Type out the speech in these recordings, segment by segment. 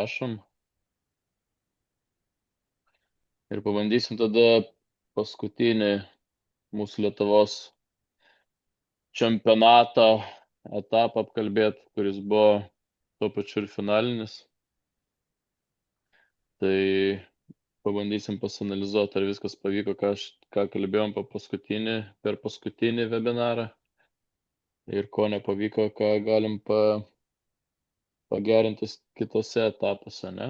įrašom. Ir pabandysim tada paskutinį mūsų Lietuvos čempionato etapą apkalbėti, kuris buvo tuo pačiu ir finalinis. Tai pabandysim pasanalizuoti, ar viskas pavyko, ką kalbėjom per paskutinį webinarą ir ko nepavyko, ką galim pagerinti kitose etapuose, ne?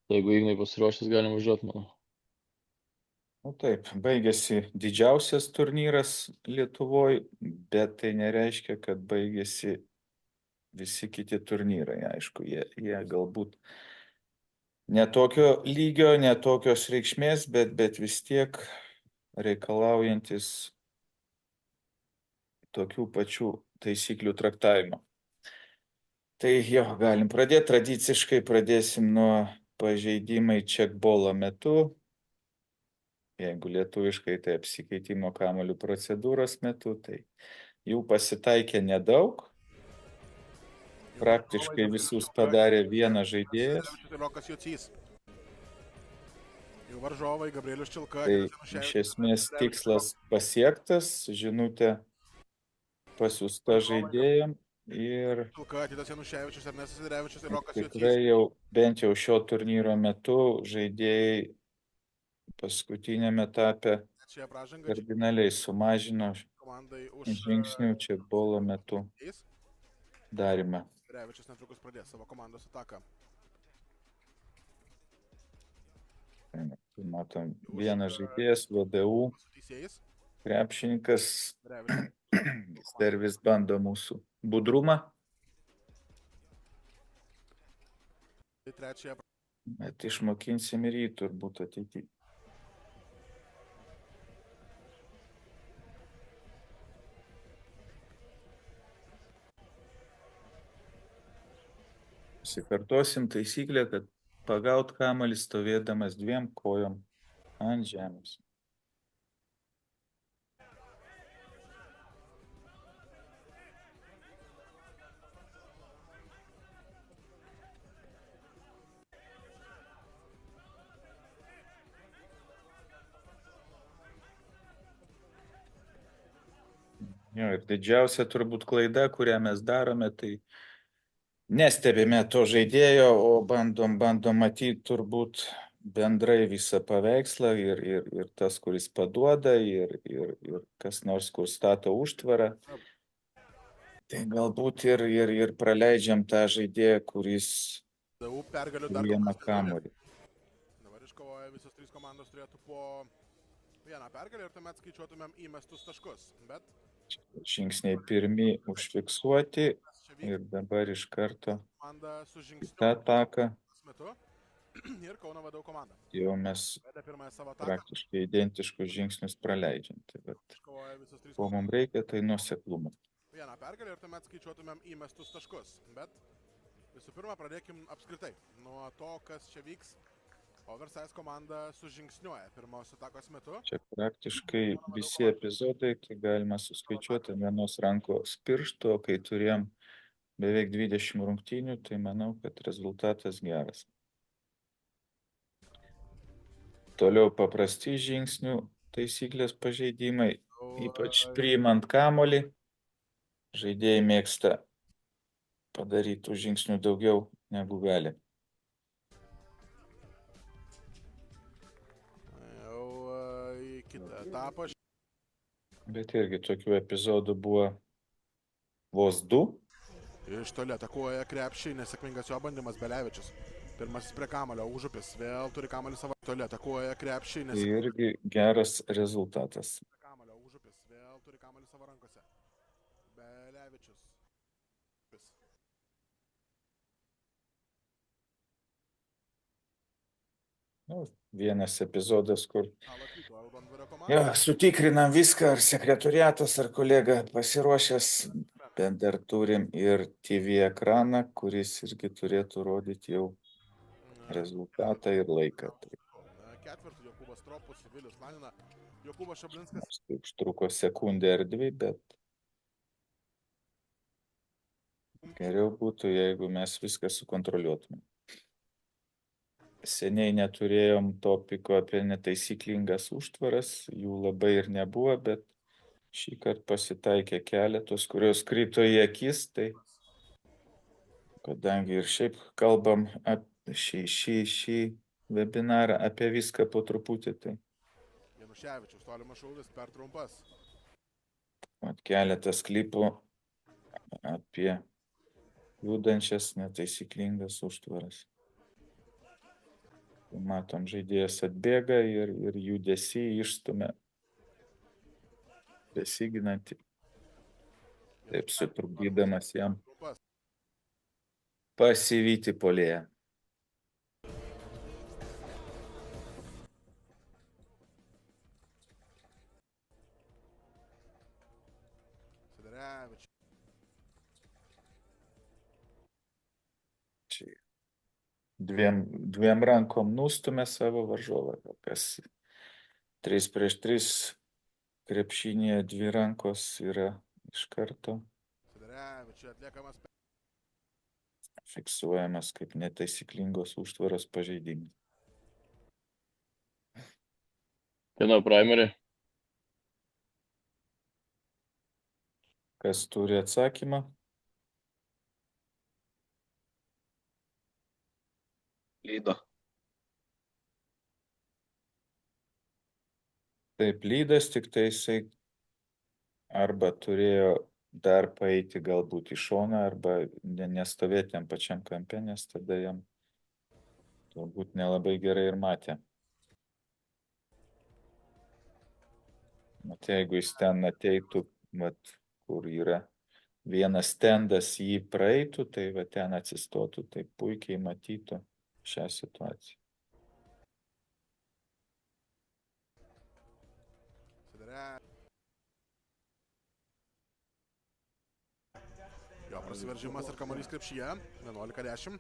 Tai jeigu Ignai pasiruošęs, galim važiuoti, manau. Nu taip, baigėsi didžiausias turnyras Lietuvoje, bet tai nereiškia, kad baigėsi visi kiti turnyrai. Aišku, jie galbūt netokio lygio, netokios reikšmės, bet vis tiek reikalaujantis tokių pačių taisyklių traktavimo. Tai jo, galim pradėti. Tradiciškai pradėsim nuo pažeidimai čekbolo metu. Jeigu lietuviškai, tai apsikeitimo kamuolių procedūros metu, tai jų pasitaikė nedaug. Praktiškai visus padarė vienas žaidėjas. Tai iš esmės tikslas pasiektas, žinutė pasiųsta žaidėjam ir tikrai jau bent jau šio turnyro metu žaidėjai paskutinėme etape kardinaliai sumažino žingsnių čekbolo metu darimą. Revičius netrukus pradės savo komandos ataką. Matom, vienas žaidėjas, VDU krepšininkas, dar vis bando mūsų budrumą. Bet išmokinsim ir jį turbūt ateityje. Pasikartosim taisyklę, kad pagaut kamuolį stovėdamas dviem kojom ant žemės. Jo, ir didžiausia turbūt klaida, kurią mes darome, tai nestebime to žaidėjo, o bandom matyti turbūt bendrai visą paveikslą ir tas, kuris paduoda, ir kas nors, kur stato užtvarą. Tai galbūt ir praleidžiam tą žaidėją, kuris priima kamuolį. Dabar iškovoja visos trys komandos turėtų po vieną pergalę ir tuomet skaičiuotumėm įmestus taškus. Bet žingsniai pirmi užfiksuoti ir dabar iš karto tą ataką. Ir Kauno VDU komanda. Jau mes praktiškai identiškus žingsnius praleidžiam. Bet ko mums reikia, tai nuoseklumo. Vieną pergalę ir tuomet skaičiuotumėm įmestus taškus. Bet visų pirma, pradėkim apskritai nuo to, kas čia vyks. Oversize komanda sužingsniuoja pirmos atakos metu. Čia praktiškai visi epizodai, tai galima suskaičiuoti vienos rankos piršto, kai turėjom beveik 20 rungtynių, tai manau, kad rezultatas geras. Toliau paprasti žingsnių taisyklės pažeidimai, ypač priimant kamuolį. Žaidėjai mėgsta padaryti žingsnių daugiau negu gali. Jau į kitą etapą. Bet irgi tokių epizodų buvo vos 2. Iš toli atakuoja krepšį, nesėkmingas jo bandymas Belevičius. Pirmasis prie kamuolio, Užupis vėl turi kamuolį savo toli, atakuoja krepšį. Irgi geras rezultatas. Kamuolio, Užupis vėl turi kamuolį savo rankose. Belevičius. Vienas epizodas, kur sutikrinam viską, ar sekretoriatas, ar kolega pasiruošęs, bet dar turim ir TV ekraną, kuris irgi turėtų rodyti jau rezultatą ir laiką. Ketvirtų Jokūbas Tropus, Vilius Lanina, Jokūbas Šablinskas. Tai užtruko sekundę ar 2, bet geriau būtų, jeigu mes viską sukontroliuotume. seniai neturėjom topiko apie netaisyklingas užtvaras, jų labai ir nebuvo, bet šį kartą pasitaikė keletos, kurios krito į akis, tai kadangi ir šiaip kalbam apie šį webinarą apie viską po truputį, tai Januševičius, tolimas šūvis per trumpas. keletas klipų apie judančias netaisyklingas užtvaras. Matom, žaidėjas atbėga ir judesį išstumia besiginantį, taip sutrukdydamas jam Trumpas. pasivyti puolėją. Sidarevičius. Čia dviem rankom nustumė savo varžovą, kas 3 prieš 3 krepšinėje 2 rankos yra iš karto Sidarevičius atliekamas fiksuojamas kaip netaisyklingos užtvaros pažeidimas. Kieno primary? Kas turi atsakymą? Lydo. Taip, lydas, tik tai jisai arba turėjo dar paeiti galbūt į šoną, arba nestovėti jam pačiam kampe, nes tada jam turbūt nelabai gerai ir matė. Mat, jeigu jis ten ateitų, vat, kur yra vienas stendas, jį praeitų, tai va ten atsistotų, tai puikiai matytų šią situaciją. Sidarevičius. Jo prasiveržimas ir kamuolys krepšyje. 11-10.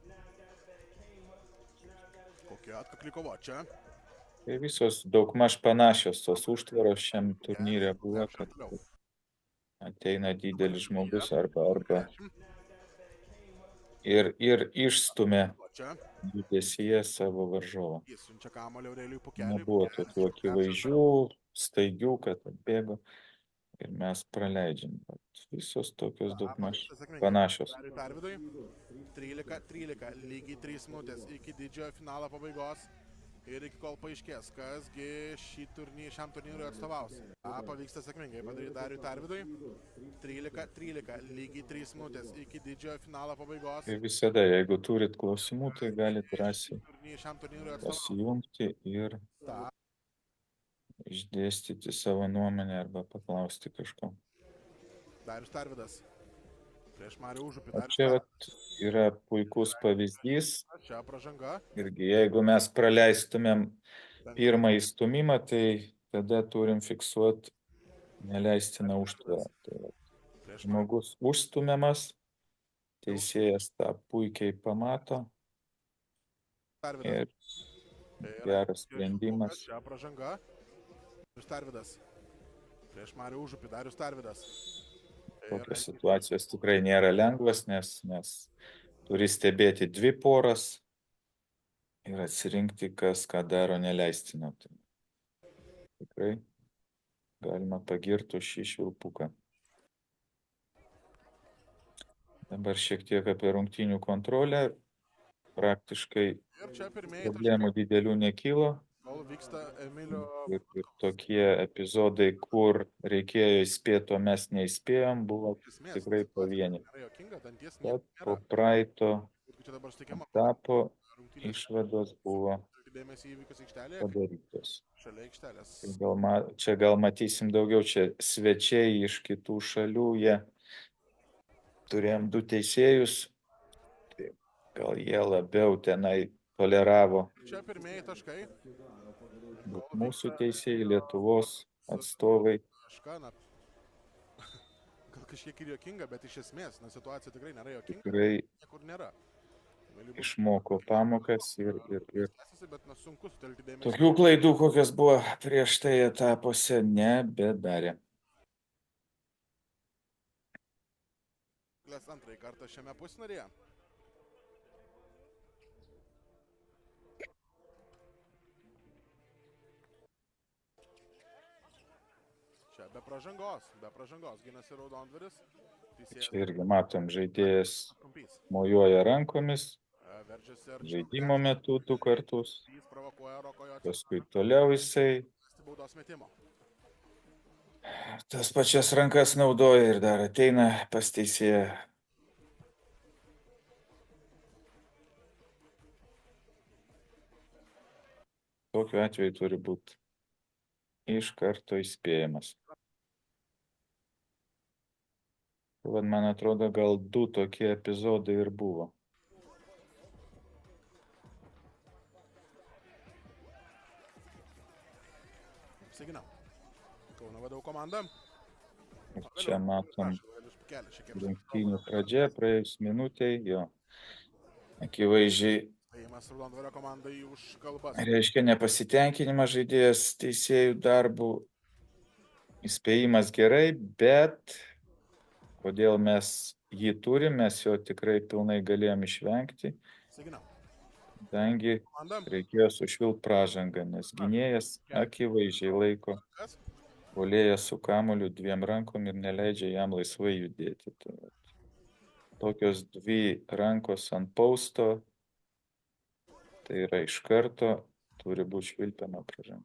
Kokia atkakli kova čia. Tai visos daugmaž panašios tos užtvaros šiam turnyre buvo, kad ateina didelis žmogus arba ir išstumia Čia. judesyje savo varžovą. Jis siunčia kamuolį Aurelijui Pukeliui. Nebuvo tokių akivaizdžių, staigių, kad atbėgo ir mes praleidžiam. Bet visos tokios daugmaž panašios. Dariui Tarvydui. 13-13. Lygiai 3 minutės iki didžiojo finalo pabaigos. Ir iki kol paaiškės, kasgi šiam turnyrui atstovaus. Pavyksta sėkmingai padaryti Dariui Tarvydui. 13-13. Lygiai 3 minutės iki didžiojo finalo pabaigos. Ir visada, jeigu turit klausimų, tai galite drąsiai Šiam turnyrui atstovaus. pasijungti ir išdėstyti savo nuomonę arba paklausti kažko. Darius Tarvydas. Prieš Marių Užupį. O čia vat yra puikus pavyzdys. Čia pražanga. Irgi, jeigu mes praleistumėm pirmą įstumimą, tai tada turim fiksuoti neleistiną užtvarą. Tai žmogus užstumiamas, teisėjas tą puikiai pamato ir geras sprendimas. Čia pražanga. Darius Tarvydas. Prieš Marių Užupį. Darius Tarvydas. Tokios situacijos tikrai nėra lengvas, nes turi stebėti 2 poras ir atsirinkti, kas ką daro neleistino. Tai tikrai galima pagirti šį švilpuką. Dabar šiek tiek apie rungtynių kontrolę. Praktiškai problemų didelių nekylo. Ir tokie epizodai, kur reikėjo įspėti, o mes neįspėjom, buvo tikrai pavieniai. Bet po praeito etapo išvados buvo padarytos. Čia gal matysim daugiau, čia svečiai iš kitų šalių, jie turėjom 2 teisėjus, tai gal jie labiau tenai toleravo. Čia pirmieji taškai. Mūsų teisėjai, Lietuvos atstovai. Gal kažkiek ir juokinga, bet iš esmės, situacija tikrai nėra juokinga. Tikrai Niekur nėra. išmoko pamokas ir tokių klaidų, kokios buvo prieš tai etapuose, nebedarė. Antrąjį kartą šiame pusfinalyje. Čia be pražangos. Ginasi raudondvaris. Čia irgi matom, žaidėjas Trumpys. mojuoja rankomis, Veržiasi arčiau. žaidimo metu 2 kartus, Jis provokuoja Roko Jocio. paskui toliau jisai Baudos metimo. tas pačias rankas naudoja ir dar ateina pas teisėją. Tokiu atveju turi būti iš karto įspėjamas. Vat, man atrodo, gal 2 tokie epizodai ir buvo. Apsiginam. Kauno Vadovų komanda. Ir čia matom Kelią šiek tiek. rungtynių pradžia, praėjus minutei, jo. Akivaizdžiai Įspėjimas raudondvario komandai už kalbas. reiškia nepasitenkinimą žaidėjas teisėjų darbų. Įspėjimas gerai, bet kodėl mes jį turim, mes jo tikrai pilnai galėjom išvengti, Apsiginam. kadangi Komanda. reikėjo sušvilt pražangą, nes gynėjas akivaizdžiai laiko Kas? puolėją su kamuoliu 2 rankom ir neleidžia jam laisvai judėti. Tai vat, tokios 2 rankos ant pausto, tai yra iš karto turi būti švilpiama pražanga.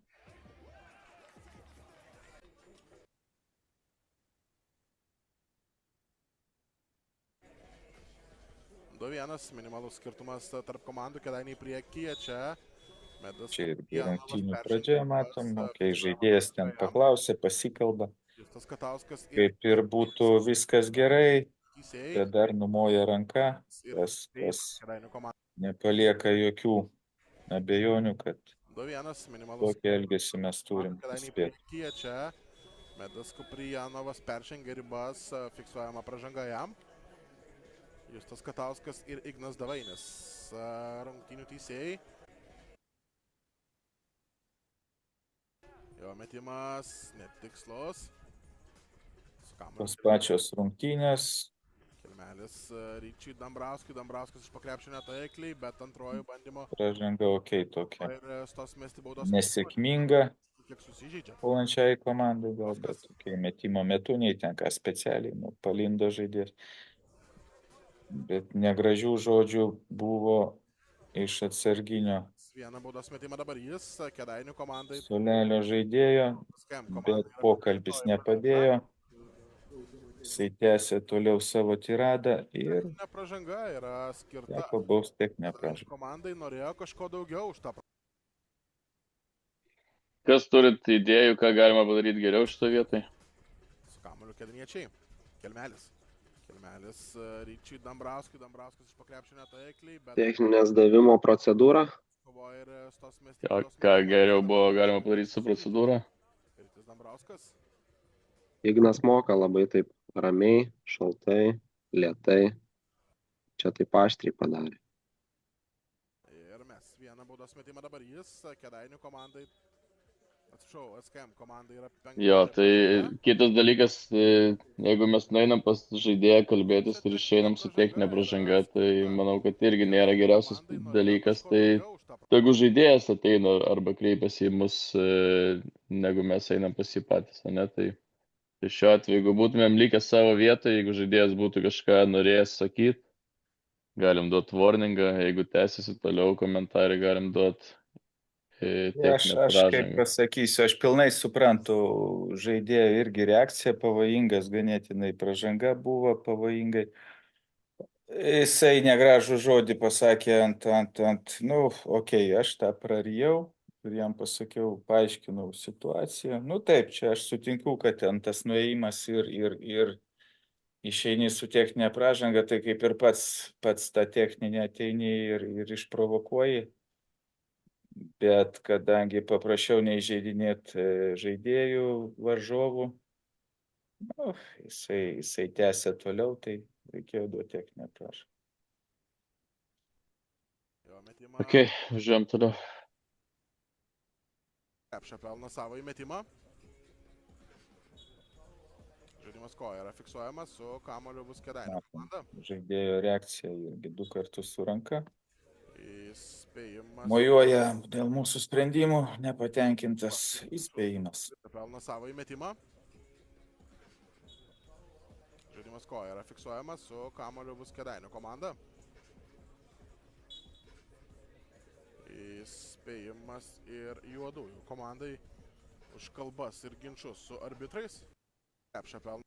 Du vienas, minimalus skirtumas tarp komandų, Kėdainiai priekyje, čia Medas. Čia irgi rungtynių pradžioje matom, kai žaidėjas ten paklausė, pasikalba, Justas Katauskas ir kaip ir būtų viskas gerai, teisėjai. bet dar numoja ranka, kas Kėdainių komanda. nepalieka jokių abejonių, kad 2-1, minimalus tokį elgesį mes turim Kėdainiai įspėti. priekyje, čia Medas Kuprijanovas peržengė ribas, fiksuojama pražanga jam. Justas Katauskas ir Ignas Davainis, rungtynių teisėjai. Jo metimas netikslus. Su kamuoliu Tos pačios rungtynės, Kelmelis Ryčiui Dambrauskui. Dambrauskas iš pakrepšinio taikliai, bet antrojo bandymo pražanga okei tokia. ir stos mesti baudos. Nesėkminga Kiek susižeidžia. puolančiai komandai gal, bet kai metimo metu nei ten ką specialiai, palindo žaidėjas. Bet negražių žodžių buvo iš atsarginio Vieną baudos metimą dabar jis, Kėdainių komandai. suolelio žaidėjo, bet pokalbis nepadėjo. Jisai tęsė toliau savo tiradą ir Nepražanga yra skirta. teko baus techninę pražangą. Komandai norėjo kažko daugiau už tą. Kas turit idėjų, ką galima padaryti geriau šitoje vietoje? Su kamuoliu kėdainiečiai. Kelmelis Ryčiui Dambrauskui. Dambrauskas iš pakrepšinio taikliai, bet Techninės davimo procedūra. kovoja ir stos mesti O ką geriau buvo galima padaryti su procedūra? Rytis Dambrauskas. Ignas moka labai taip ramiai, šaltai, lėtai. Čia taip aštriai padarė. Ir mes vieną baudos metimą dabar jis, Kėdainių komandai. Atsiprašau, SKM komandai yra 5. Jo, tai kitas dalykas, jeigu mes nueinam pas žaidėją kalbėtis ir išeinam su techninė pražanga, tai manau, kad irgi nėra geriausias dalykas. Tai jeigu žaidėjas ateina arba kreipiasi į mus, negu mes einam pas jį patys, ne? Tai šiuo atveju, jeigu būtumėm likę savo vietoje, jeigu žaidėjas būtų kažką norėjęs sakyti, galim duoti warningą, jeigu tęsiasi toliau komentarį, galim duoti Aš kaip pasakysiu, aš pilnai suprantu žaidėjo irgi reakcija, pavojingas ganėtinai pražanga buvo pavojingai. Jisai negražų žodį pasakė okei, aš tą prarijau ir jam pasakiau, paaiškinau situaciją. Taip, čia aš sutinku, kad ten tas nuėjimas ir išeini su techninė pražanga, tai kaip ir pats tą techninę ateini ir išprovokuoji. Bet kadangi paprašiau neįžeidinėti žaidėjų, varžovų, jisai tęsė toliau, tai reikėjo duoti techninę pražangą. Ok, žiūrėjom toliau. Krepšio pelno savo įmetimą. Žaidimas koja yra fiksuojamas, su kamuoliu bus Kėdainių komanda. Žaidėjo reakcija irgi 2 kartus su ranka. Įspėjimas. Mojuoja dėl mūsų sprendimų, nepatenkintas įspėjimas. Pelno savo įmetimą. Įspėjimas koja yra fiksuojamas su kamuoliu bus Kėdainių komanda. Įspėjimas ir juodųjų komandai už kalbas ir ginčus su arbitrais. Krepšio pelno.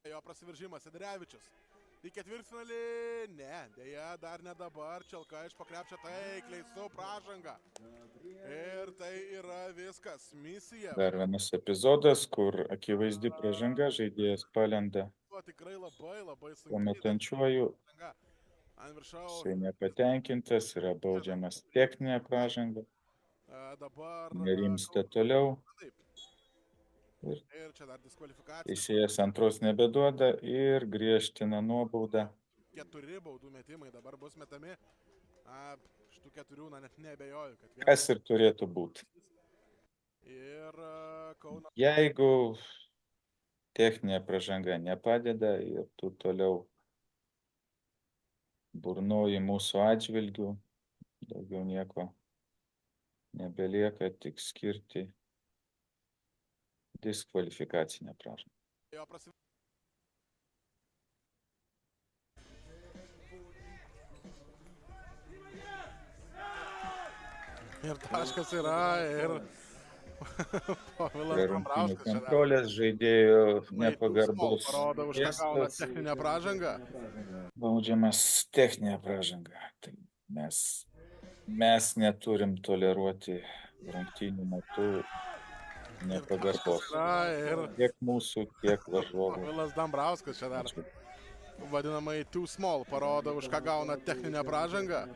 Jo prasiveržimas Sederevičius. Į ketvirtfinalį, ne, dėja, dar ne dabar, Čelka iš pakrepšio taikliai su pražanga. Ir tai yra viskas, misija. Dar vienas epizodas, kur akivaizdi pražanga, žaidėjas palenda Tikrai labai sunkiai. pametančiuoju, Ant viršaus. jisai nepatenkintas, yra baudžiamas techninė pražanga, Dabar. nerimsta toliau. Taip. Ir Ir čia dar diskvalifikacija. teisėjas antros nebeduoda ir griežtina nuobaudą. 4 baudų metimai dabar bus metami. Šitų 4, net neabejoju, kad vienas. Kas ir turėtų būti. Ir Kauno. Jeigu techninė pražanga nepadeda ir tu toliau burnoji mūsų atžvilgių, daugiau nieko nebelieka, tik skirti diskvalifikacinę pražangą. Jo prasi. Ir taškas yra, ir Povilas Prie rungtynių Dambrauskas čia dar kontrolės žaidėjo nepagarbus parodo, už ką gauna gestas, techninę pražangą. baudžiamas techninė pražanga. Tai mes neturim toleruoti rungtynių metu nepagarbos. Ir Tiek mūsų, tiek varžovų. Povilas Dambrauskas čia dar vadinamai too small parodo, už ką gauna techninę pražangą.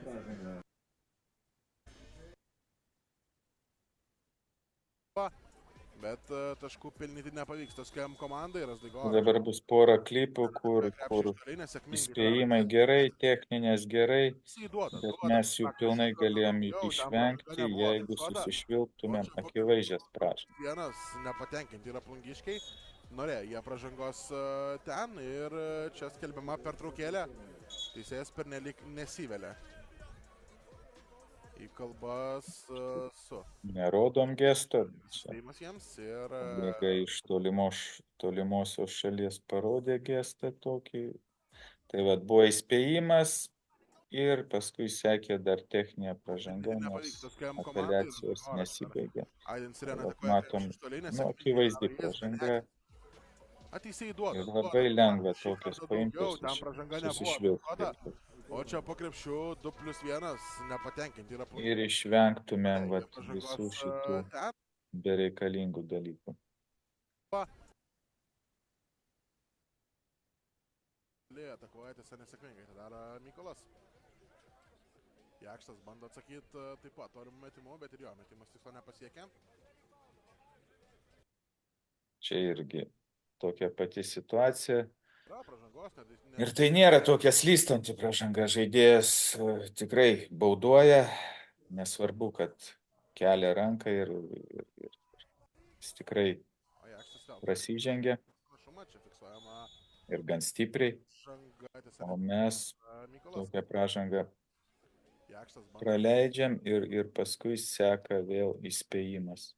Bet taškų pelnyti nepavyks toskiam komandai. Dabar bus pora klipų, kur įspėjimai gerai, techninės gerai, bet mes jų pilnai galėjom išvengti, jeigu susišvilptumėm akivaizdžias pražangas. Vienas nepatenkinti yra plungiškiai, norėjo jie pražangos ten ir čia skelbiama pertraukėlė, teisėjas pernelyg nesivelia į kalbas su. Nerodom gesto, čia Įspėjimas jiems ir kolega iš tolimosios šalies parodė gestą tokį. Tai vat buvo įspėjimas ir paskui sekė dar techninė pražanga, nes apeliacijos nesibaigė. Matom, akivaizdi pražanga ir labai lengva tokias paimti susišvilpti. O čia po krepšiu 2+1 nepatenkinti yra Ir išvengtumėm vat visų šitų bereikalingų dalykų. Atakuoja tiesa nesėkmingai, tai daro Mykolas. Jakštas bando atsakyti taip pat tolimų metimų, bet ir jo metimas tikslo nepasiekia. Čia irgi tokia pati situacija. Pražangos, Ir tai nėra tokia slystanti pražanga. Žaidėjas tikrai bauduoja, nesvarbu, kad kelia ranką ir jis tikrai prasižengia ir gan stipriai. O mes tokią pražangą praleidžiam ir paskui seka vėl įspėjimas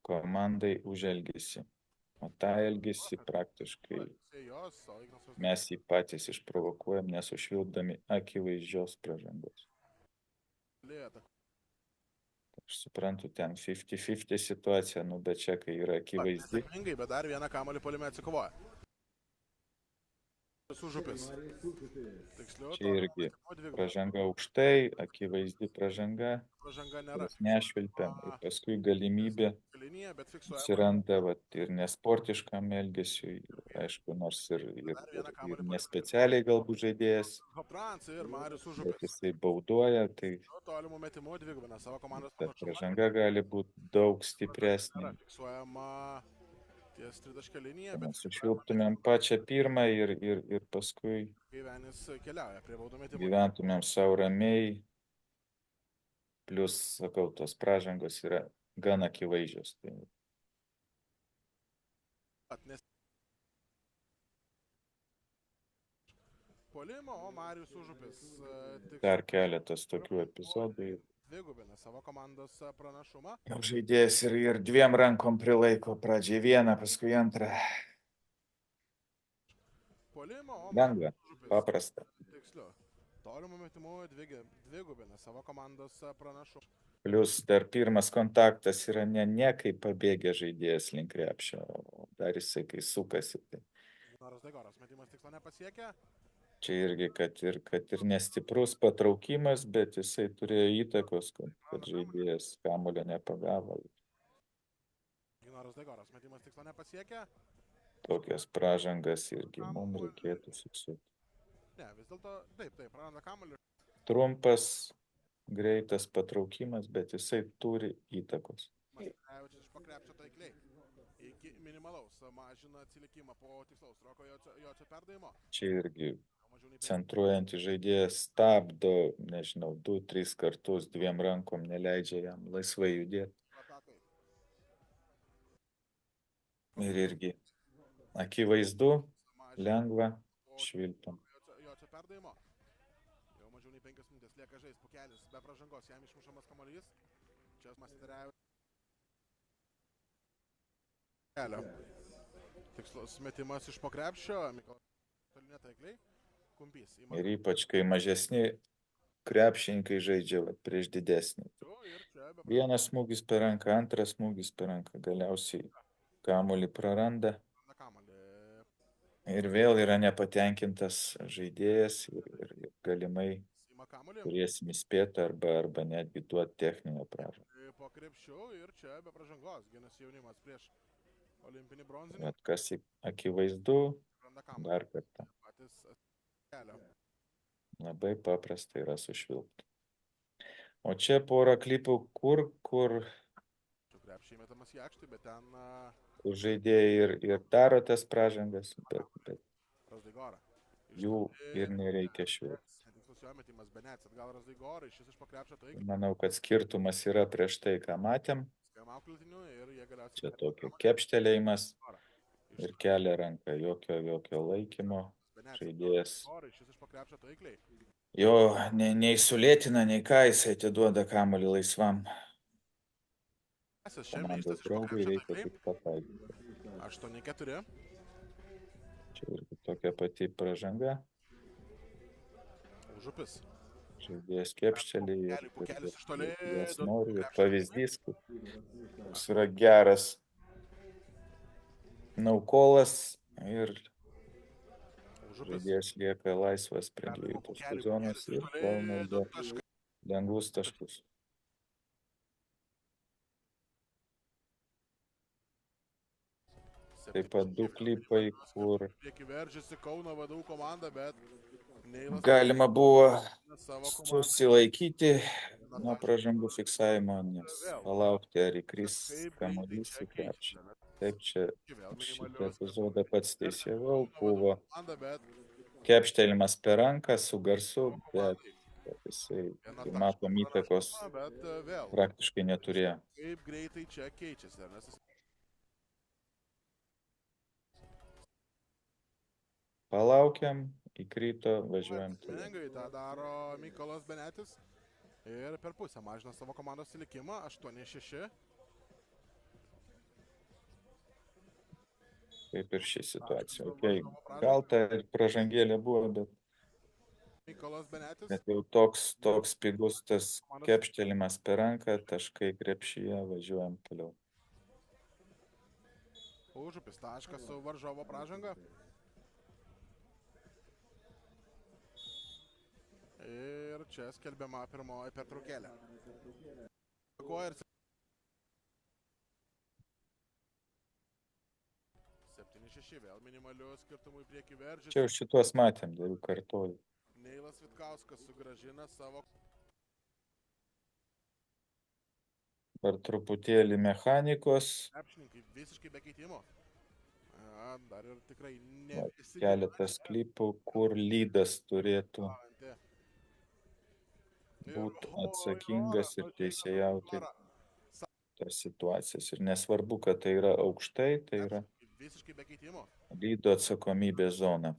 komandai už elgesį. O tą elgesį praktiškai mes jį patys išprovokuojam, nesušvilpdami akivaizdžios pražangos. Aš suprantu, ten 50-50 situacija, bet čia, kai yra akivaizdi. Sėkmingai, bet dar vieną kamuolį puolime atsikovoja. Sužupis. Čia irgi pražanga aukštai, akivaizdi pražanga, kurios nešvilpiam ir paskui galimybė atsiranda ir nesportiškam elgesiui, aišku, nors ir nespecialiai galbūt žaidėjas, bet jisai bauduoja, tai ta pražanga gali būti daug stipresnė. Mes sušvilptumėm pačią pirmą ir paskui gyventumėm savo ramiai. Plius, sakau, tos pražangos yra gan akivaizdžios. Dar keletas tokių epizodų. dvigubina savo komandos pranašumą. Jau žaidėjas ir dviem rankom prilaiko, pradžiai vieną, paskui antrą. Puolimo, o Lengva, Užupis paprasta. tiksliu. Tolimų metimų dvigubina savo komandos pranašumą. Plius dar pirmas kontaktas yra ne kaip pabėgė žaidėjas link krepšio, o dar jisai kai sukasi. Tai Ignaras Daigoras metimas tikslo nepasiekė. čia irgi, kad ir nestiprus patraukimas, bet jisai turėjo įtakos, kad žaidėjas kamuolio nepagavo. Ignaras Daigoras metimas tikslo nepasiekė. Tokias pražangas irgi mums reikėtų fiksuoti. Ne, vis dėlto, taip, praranda kamuolį. Trumpas, greitas patraukimas, bet jisai turi įtakos. Maskevičius iš pakrepšio taikliai. Iki minimalaus mažina atsilikimą po tikslaus roko Jocio perdavimo. Čia irgi centruojantį žaidėjas stabdo, nežinau, 2-3 kartus dviem rankom neleidžia jam laisvai judėti. Ir irgi akivaizdu, lengva, švilpam. Jocio perdavimo. Jau mažiau nei 5 minutės lieka žaisti Pukelis. Be pražangos jam išmušamas kamuolys. Čia Maskevičius. Tikslus metimas iš pakrepšio. Mikolas taikliai. Kumpys. Ir ypač, kai mažesni krepšininkai žaidžia prieš didesnį. Vienas smūgis per ranką, antras smūgis per ranką, galiausiai kamuolį praranda. Ir vėl yra nepatenkintas žaidėjas ir galimai turėsim įspėti arba netgi duoti techninę pražangą. Po krepšiu ir čia be pražangos ginasi jaunimas prieš olimpinį bronzinį. Bet kas akivaizdu, dar kartą. Labai paprasta yra sušvilpti. O čia porą klipų, kur Krepšiai metamas į aikštį, bet ten žaidėjai ir daro tas pražangas, bet Razdaigora. jų ir nereikia švilpti. Metimas Benets atgal Razdaigora, šis iš pakrepšio taikliai. Manau, kad skirtumas yra prieš tai, ką matėm. Čia tokio kepštelėjimas ir kelia ranką, jokio laikymo. Žaidėjas jo nei sulėtina, nei ką, jisai atiduoda kamuolį laisvam. Komandos draugui reikia tik pataikyti. 8-4. Čia irgi tokia pati pražanga. Užupis. Žaidėjas kepštelį ir Pukelis iš toli. jas nori. Ir pavyzdys, koks yra geras naukolas ir žaidėjas lieka laisvas prie dviejų taškų zonos ir pelno lengvus taškus. Taip pat 2 klipai, kur galima buvo susilaikyti nuo pražangų fiksavimo, nes palaukti, ar įkris kamuolys į krepšį. Taip, čia šitą epizodą pats teisėjau, buvo kepštelimas per ranką su garsu, bet jisai, kai matom, įtakos praktiškai neturėjo. Kaip greitai čia keičiasi, Ernestas? Palaukiam, įkrito, važiuojam. Lengvai tą daro Mykolas Benetis ir per pusę mažina savo komandos atsilikimą 8-6. Kaip ir ši situacija. Okay. Gal ta ir pražangėlė buvo, bet jau toks pigus tas kepštelimas per ranką, taškai krepšyje, važiuojam toliau. Užupis taškas su varžovo pražanga. Ir čia skelbiama pirmoji pertraukėlė. 7-6 vėl minimaliu skirtumų į priekį veržiasi. Čia už šituos matėm, dar kartuoju. Neilas Vitkauskas sugrąžina savo. Dar truputėlį mechanikos. Krepšininkai visiškai be keitimo. Dar ir tikrai Keletas klipų, kur lydas turėtų būti atsakingas ir teisėjauti tas situacijas. Ir nesvarbu, kad tai yra aukštai, tai yra lydo atsakomybės zona.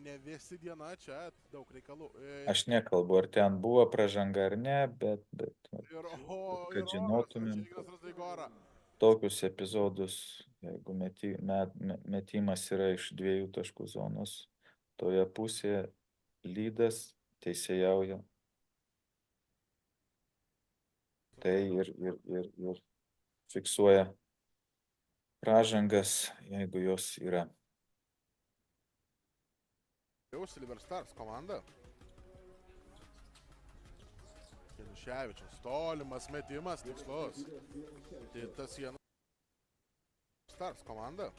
ne visi diena, čia daug reikalų. Aš nekalbu, ar ten buvo pražanga ar ne, bet Ir kad žinotumėm Ignas Razdaigora. tokius epizodus, jeigu metimas yra iš 2 taškų zonos, toje pusėje lydas teisėjauja. Tai ir fiksuoja pražangas, jeigu jos yra. Jau Silver Stars komanda. Januševičius, tolimas metimas, tikslus. Titas Januševičius. Stars komanda.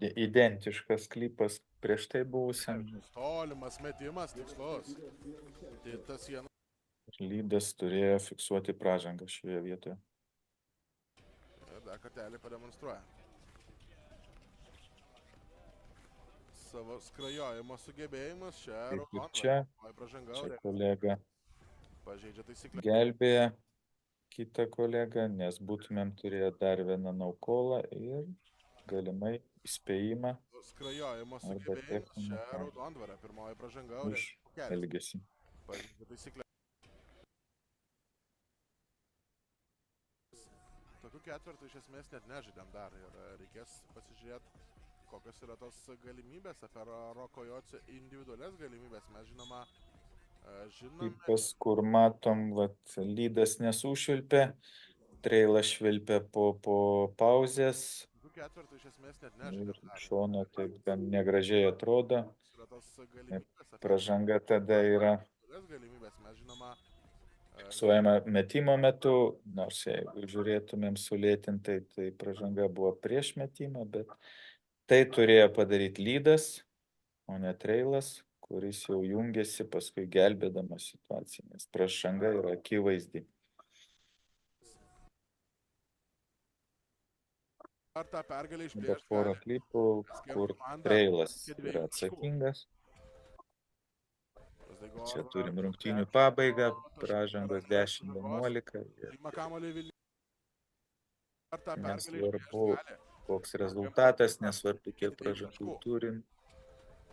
Identiškas klipas prieš tai buvusiam. Tolimas metimas, tikslus. Titas Januševičius. Lydas turėjo fiksuoti pražangą šioje vietoje. Dar kartelį pademonstruoja. Savo skrajojimo sugebėjimas čia. Kaip ir čia kolega pažeidžia taisyklę. Gelbėja kitą kolegą, nes būtumėm turėję dar vieną naukolą ir galimai įspėjimą Skrajojimo arba sugebėjimas čia techninę Raudondvario. Pirmoji pražanga. už elgesį. Pažeidžia taisyklę. Tokių ketvirtų iš esmės net nežaidėm dar ir reikės pasižiūrėti, kokios yra tos galimybės, apie Roko Jocio individualias galimybės. Mes žinome, Klipas, kur matom, lydas nesušvilpė, treilas švilpė po pauzės tokių ketvirtų iš esmės net ir nežaidėm dar. šono taip gan negražiai atrodo. Yra tos galimybės, apie Pražanga tada yra individualias galimybės. Mes žinome, fiksuojama metimo metu, nors jeigu žiūrėtumėm sulėtintai, tai pražanga buvo prieš metimą, bet tai turėjo padaryti lydas, o ne treilas, kuris jau jungėsi paskui gelbėdamas situaciją, nes pražanga yra akivaizdi. ar tą pergalę Bet išplėšti porą gali. klipų, kur treilas yra atsakingas. Čia turim rungtynių pabaigą, pražangos 10-11. Ima kamuolį Vilnius. Ar tą pergalę Nesvarbu, išplėšti gali. koks rezultatas, nesvarbu, kiek pražangų turim.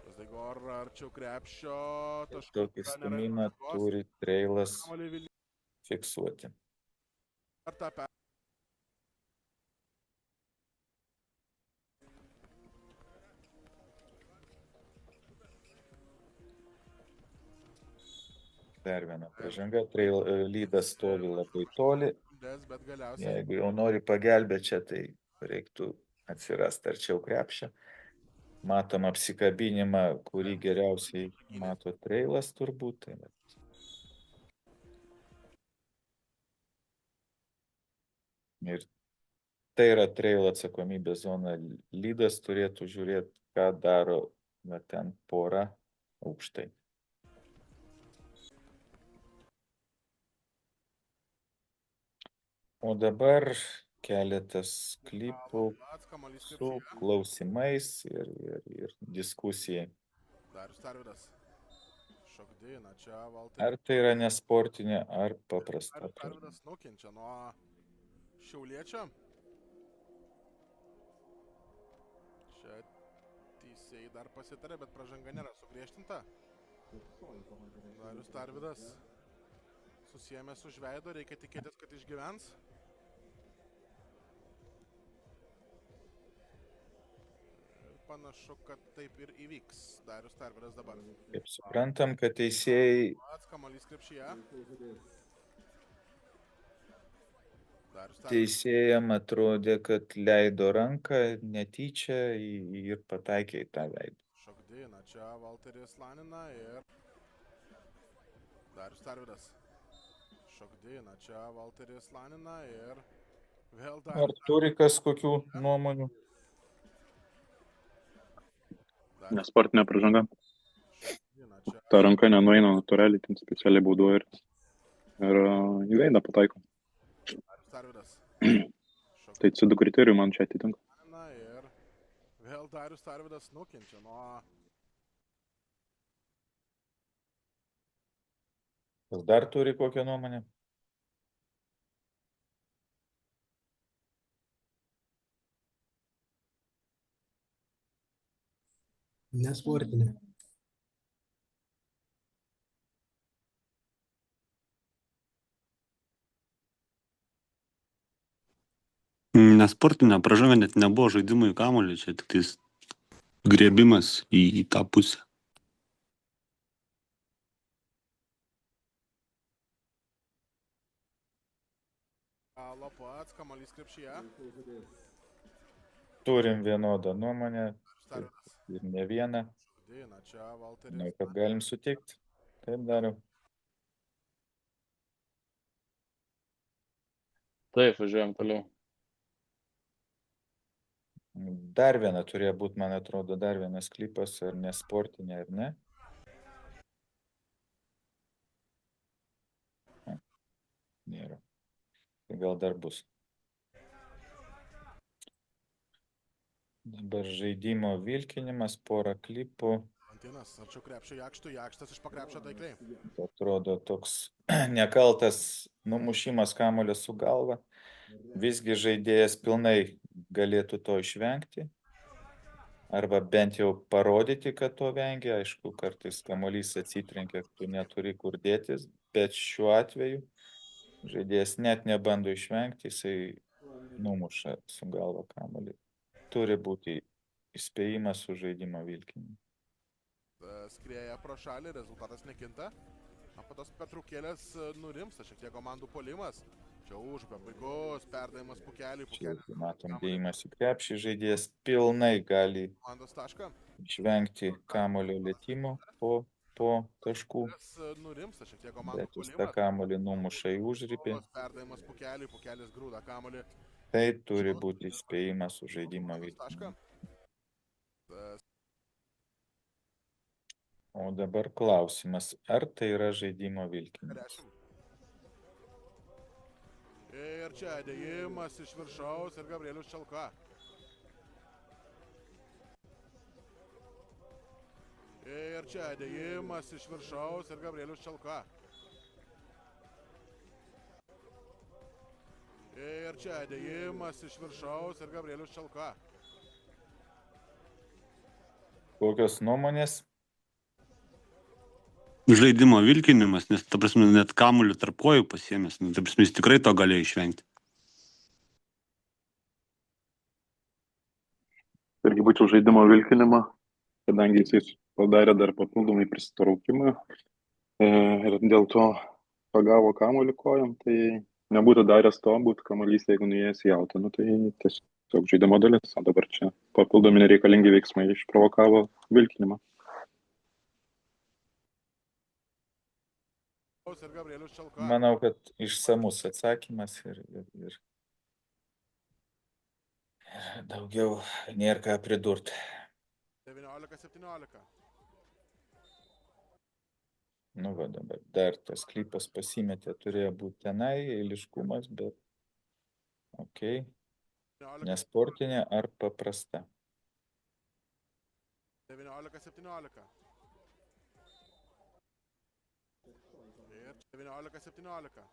Razdaigor arčiau krepšio. Tokį stumimą turi treilas Kamuolį Vilnius. fiksuoti. Ar tą pergalę. Dar viena pražanga, lydas stovi labai toli. Bet galiausiai Jeigu jau nori pagelbėti čia, tai reiktų atsirasti arčiau krepšio. Matom apsikabinimą, kurį geriausiai mato treilas turbūt. Ir tai yra treilo atsakomybės zona. Lydas turėtų žiūrėti, ką daro ten pora aukštai. O dabar keletas klipų su klausimais ir diskusijai. Darius Tarvydas. Šokdina čia Valtai. Ar tai yra nesportinė, ar paprasta. Darius Tarvydas nukenčia nuo Šiauliečio. Čia teisėjai dar pasitarė, bet pražanga nėra sugriežtinta. Darius Tarvydas susijęmęs už veido, reikia tikėtis, kad išgyvens. Panašu, kad taip ir įvyks. Darius Tarvydas dabar. Kaip suprantam, kad teisėjai Pats kamuolys krepšyje. Darius Tarvydas. teisėjam atrodė, kad leido ranką netyčia ir pataikė į tą veidą. Šokdina čia Valteris Lanina ir Darius Tarvydas. Šokdina čia Valteris Lanina ir vėl Ar Darius. turi kas kokių nuomonių? Nesportinė pražanga. Šokdina čia Ta ranka nenueina natūraliai, ten specialiai bauduoja ir į veidą pataiko. Darius Tarvydas. Tai C2 kriterijų man čia atitinka. Lanina ir vėl Darius Tarvydas nukenčia nuo Kas dar turi kokią nuomonę? Nesportinė. Nesportinė pražanga net nebuvo žaidimų į kamuolį, čia tik tais griebimas į tą pusę. Galo pats, kamuolys krepšyje. Turim vienodą nuomonę Starinas. ir ne vieną. Dina, čia Manau, Valteris. kad galim sutikti. Taip dariau. Taip, važiuojam toliau. Dar viena turėjo būti, man atrodo, dar vienas klipas, ar ne sportinė, ar ne? Nėra. Tai gal dar bus. Dabar žaidimo vilkinimas, pora klipų. Antinas, arčiau krepšio jakštų, jakštas iš pakrepšio taikliai. Atrodo toks nekaltas numušimas kamuolio su galva. Visgi žaidėjas pilnai galėtų to išvengti. Arba bent jau parodyti, kad to vengia. Aišku, kartais kamuolys atsitrenkia, tu neturi kur dėtis. Bet šiuo atveju žaidėjas net nebando išvengti, jisai numuša su galva kamuolį. Turi būti įspėjimas su žaidimo vilkinimu. Skrieja pro šalį, rezultatas nekinta. Po tos pertraukėlės nurimsta šiek tiek komandų puolimas. Čia užupė, puikus, perdavimas pukelį. Čia matom dėjimas į krepšį, žaidėjas pilnai gali Komandos tašką. išvengti kamuolio lietimo po taškų, Nurimsta šiek tiek komandų bet jis tą puolimas. kamuolį numuša į užribį. Perdavimas pukelį, pukelis grūda kamuolį. Tai turi būti įspėjimas su žaidimo vilkinimu. O dabar klausimas, ar tai yra žaidimo vilkinimas? Ir čia dėjimas iš viršaus ir Gabrielius Čelka. Ir čia dėjimas iš viršaus ir Gabrielius Čelka. Ir čia dėjimas iš viršaus ir Gabrielius Čelka. Kokios nuomonės? Žaidimo vilkinimas, nes, ta prasme, net kamuolių tarp kojų pasiėmęs, ta prasme, jis tikrai to galėjo išvengti. Irgi būčiau žaidimo vilkinimą, kadangi jis padarė dar papildomai prisitraukimą ir dėl to pagavo kamuolį kojom, tai nebūtų daręs to, būtų kamuolys, jeigu nuėjęs į autą, nu tai tiesiog žaidimo dalis, o dabar čia papildomi nereikalingi veiksmai išprovokavo vilkinimą. Manau, kad išsamus atsakymas ir daugiau nėra ką pridurti. 19-17. Nu va, dabar dar tas klipas pasimetė, turėjo būti tenai, eiliškumas, bet okei. Nesportinė ar paprasta? 19-17. Ir 19-17.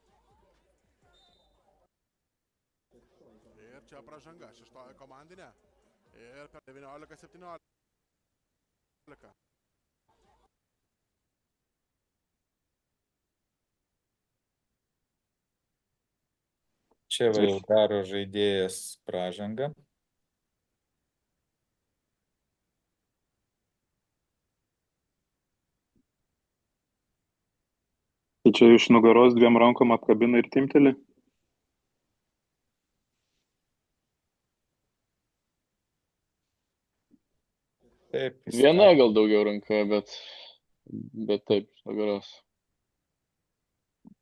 Ir čia pražanga, šeštoji komandinė. Ir per 19-17. Čia va jau daro žaidėjas pražangą. Tai čia iš nugaros dviem rankom apkabina ir timteli. Taip, Viena gal daugiau ranka, bet taip, iš nugaros.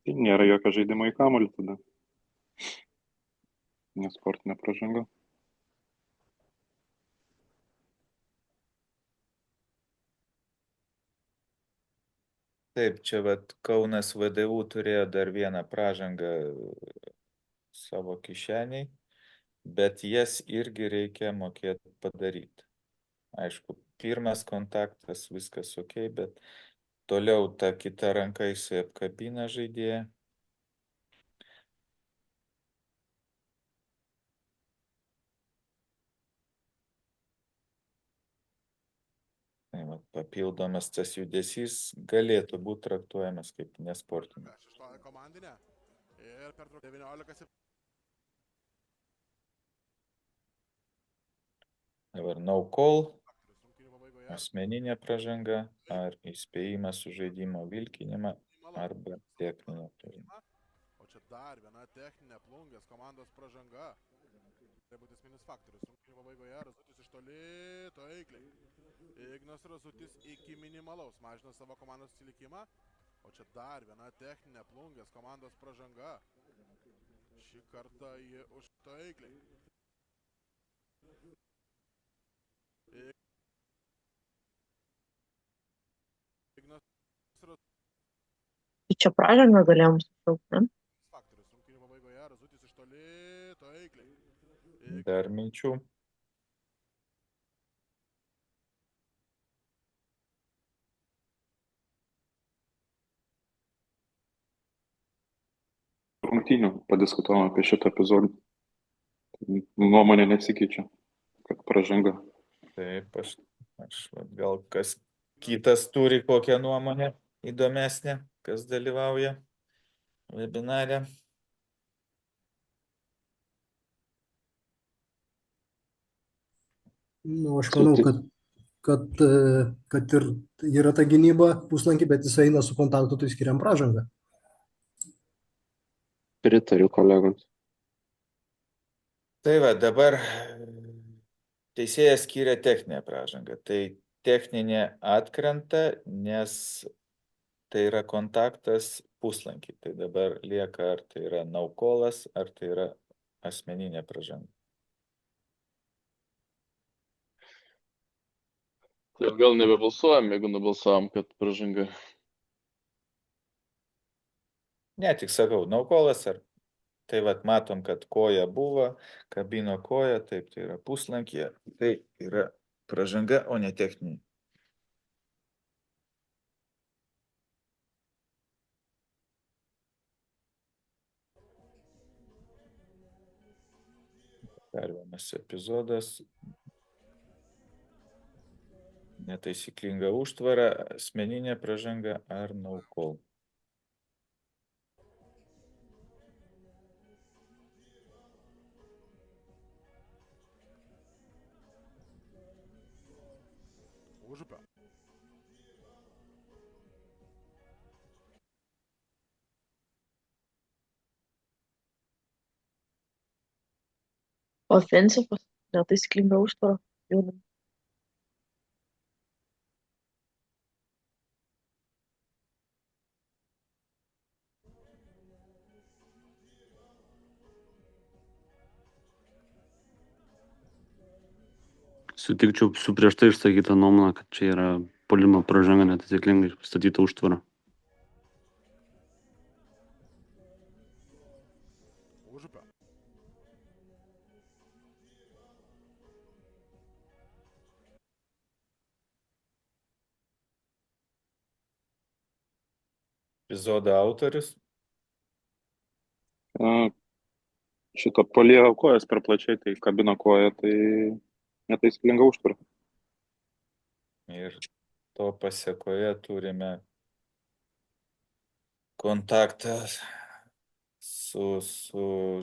Tai nėra jokio žaidimo į kamuolį tada. Nesportinė pražanga. Taip, čia vat Kaunas VDU turėjo dar vieną pražangą savo kišeniai, bet jas irgi reikia mokėti padaryti. Aišku, pirmas kontaktas, viskas ok, bet toliau ta kita ranka jisai apkabina žaidėją. Tai vat, papildomas tas judesys galėtų būti traktuojamas kaip nesportinis. Šeštoji komandinė. Ir per 19-17. Dabar no call, Rungtynių pabaigoje asmeninė pražanga, ar įspėjimas už žaidimo vilkinimą, arba techninė pražanga. o čia dar viena techninė plungės komandos pražanga. Tai būtų esminis faktorius. Rungtynių pabaigoje Razutis iš toli, taikliai. Ignas Razutis iki minimalaus mažina savo komandos atsilikimą. O čia dar viena techninė plungės komandos pražanga. Šį kartą jį už taikliai. Ignas Razutis Tai čia pražangą galėjom sušaukti, ne? faktorius. Rungtynių pabaigoje Razutis iš toli, taikliai. Dar minčių. Rungtynių padiskutavom apie šitą epizodą. Nuomonė nesikeičia, kad pražanga. Taip, aš gal kas kitas turi kokią nuomonę įdomesnę, kas dalyvauja webinare. Nu, aš manau, kad ir yra ta gynyba puslankį, bet jis eina su kontaktu, tai skiriam pražangą. Pritariu kolegoms. Tai va, dabar teisėjas skiria techninę pražangą. Tai techninė atkrenta, nes tai yra kontaktas puslankį. Tai dabar lieka, ar tai yra no callas, ar tai yra asmeninė pražanga. Tai gal nebebalsuojam, jeigu nubalsuojam, kad pražanga. Ne, tik sakau, no callas, ar tai vat matom, kad koja buvo, kabino koja, taip, tai yra puslankyje, tai yra pražanga, o ne techninė. Dar vienas epizodas. Netaisyklinga užtvara, asmeninė pražanga ar no call. Užupio. Ofensivas, netaisyklinga užtvara. Jaunam. Sutikčiau su prieš tai išsakytą nuomonę, kad čia yra puolimo pražanga netaisyklingai pastatyta užtvara. Užupio. Epizodo autorius. Šitą palėjo kojas per plačiai, tai kabino koją, tai netaisyklinga užtvara. Ir to pasiekoje turime kontaktą su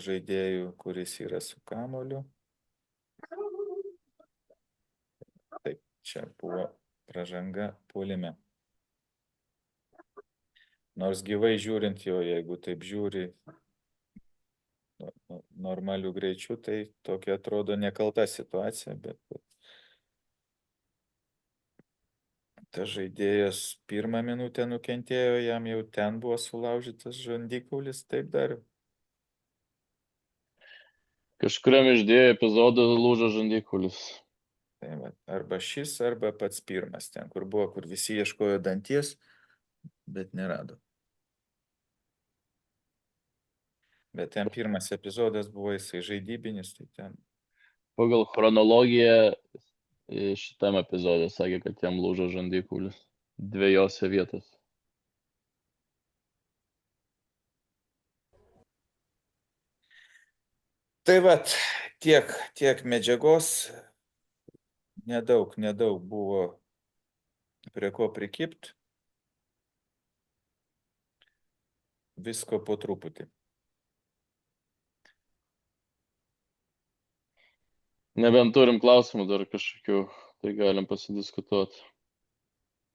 žaidėju, kuris yra su kamuoliu. Taip, čia buvo pražanga puolime. Nors gyvai žiūrint jo, jeigu taip žiūri normalių greičių, tai tokia atrodo nekalta situacija, bet tas žaidėjas pirmą minutę nukentėjo, jam jau ten buvo sulaužytas žandikaulis, taip dariau. Kažkuriam iš dviejų epizodų lūžo žandikaulis. Tai va, arba šis, arba pats pirmas, ten kur buvo, kur visi ieškojo danties, bet nerado. Bet ten pirmas epizodas buvo jisai žaidybinis, tai ten. Pagal chronologiją šitam epizodė sakė, kad jam lūžo žandikaulis dviejose vietose. Tai vat, tiek medžiagos, nedaug buvo prie ko prikipt, visko po truputį. Nebent turim klausimų dar kažkokių, tai galim pasidiskutuoti.